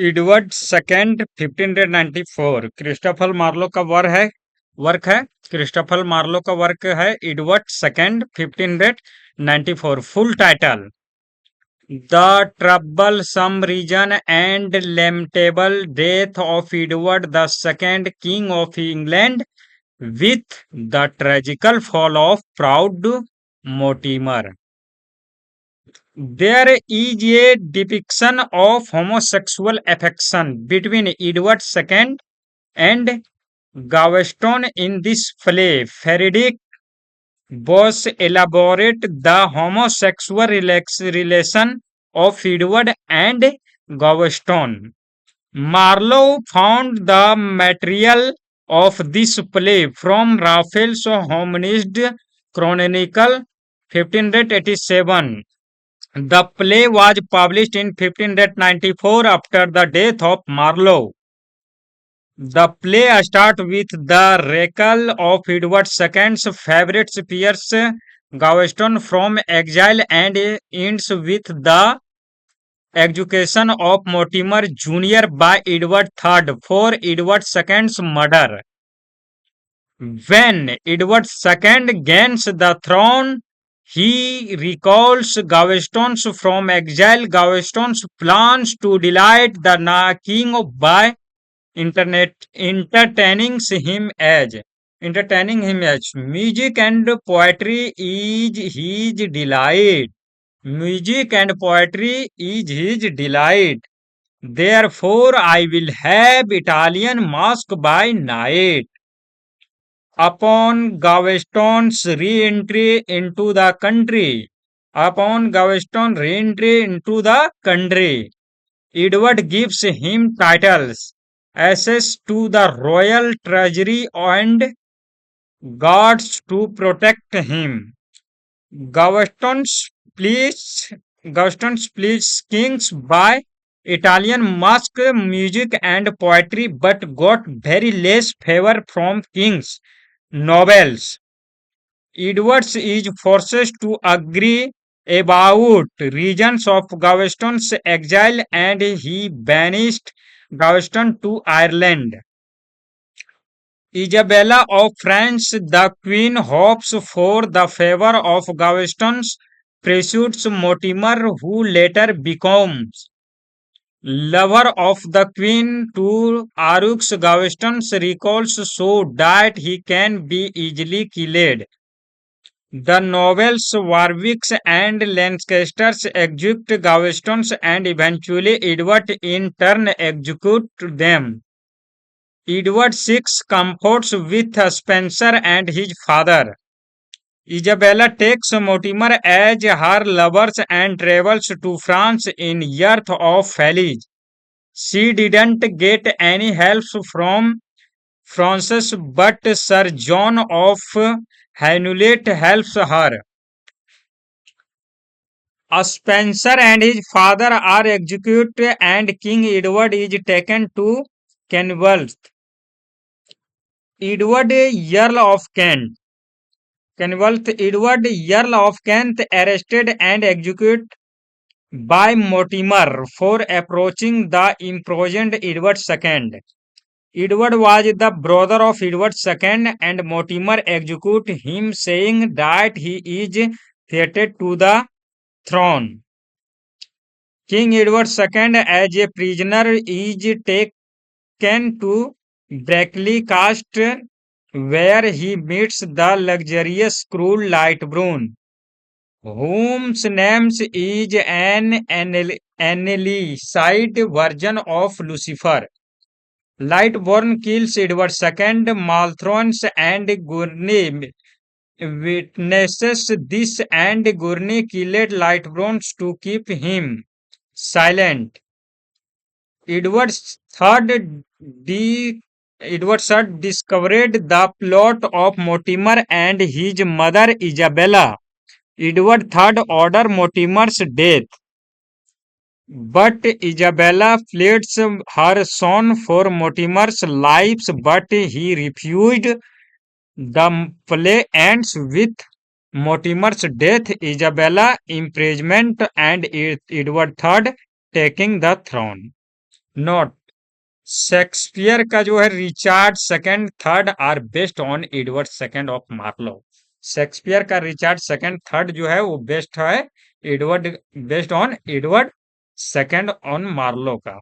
Edward second 1594 Christopher Marlowe का work है। Christopher Marlowe का वर्क है Edward second 1594। Full title the troublesome reign and lamentable death of Edward the Second, King of England, with the tragical fall of proud Mortimer. There is a depiction of homosexual affection between Edward II and Gaveston in this play. Frederick Boss elaborate the homosexual relation of Edward and Gaveston. Marlowe found the material of this play from Raphael's Humanist Chronicle 1587. The play was published in 1594 after the death of Marlowe. The play starts with the recall of Edward II's favorite Piers Gaveston from exile and ends with the execution of Mortimer Jr. by Edward III for Edward II's murder. When Edward II gains the throne, he recalls Gaveston from exile. Gaveston plans to delight the king by entertaining him as music and poetry is his delight. Music and poetry is his delight. Therefore, I will have Italian masque by night. Upon Gaveston's re-entry into the country, Edward gives him titles, access to the royal treasury, and guards to protect him. Gaveston splits, Gaveston splits kings by Italian masque, music, and poetry, but got very less favor from kings, nobles. Edward is forced to agree about reasons of Gaveston's exile and he banished Gaveston to Ireland. Isabella of France, the queen, hopes for the favor of Gaveston's pursues Mortimer, who later becomes lover of the queen, to Arux. Gaveston's recalls so that he can be easily killed. The nobles Warwicks and Lancasters execute Gavestons and eventually Edward in turn executes them. Edward seeks comforts with Spencer and his father. Isabella takes Mortimer as her lovers and travels to France in search of Felice. She didn't get any help from Francis, but Sir John of Hainault helps her. Spencer and his father are executed and King Edward is taken to Kenilworth. Edward, Earl of Kent. Edward, Earl of Kent, arrested and executed by Mortimer for approaching the imprisoned Edward II. Edward was the brother of Edward II and Mortimer executed him, saying that he is fated to the throne. King Edward II, as a prisoner, is taken to Brackley Castle, where he meets the luxurious cruel Lightburn, whose name is an Annaliside version of Lucifer. Lightburn kills Edward II, Malthorns and Gurney witnesses this, and Gurney killed Lightburn to keep him silent. Edward III discovered the plot of Mortimer and his mother Isabella. Edward III ordered Mortimer's death, but Isabella pleads her son for Mortimer's life, but he refused. The play ends with Mortimer's death, Isabella imprisonment, and Edward III taking the throne. Not. Shakespeare का जो है Richard second third are based on Edward second of Marlowe. Shakespeare का Richard second third जो है वो best है Edward, based on Edward second on Marlowe का।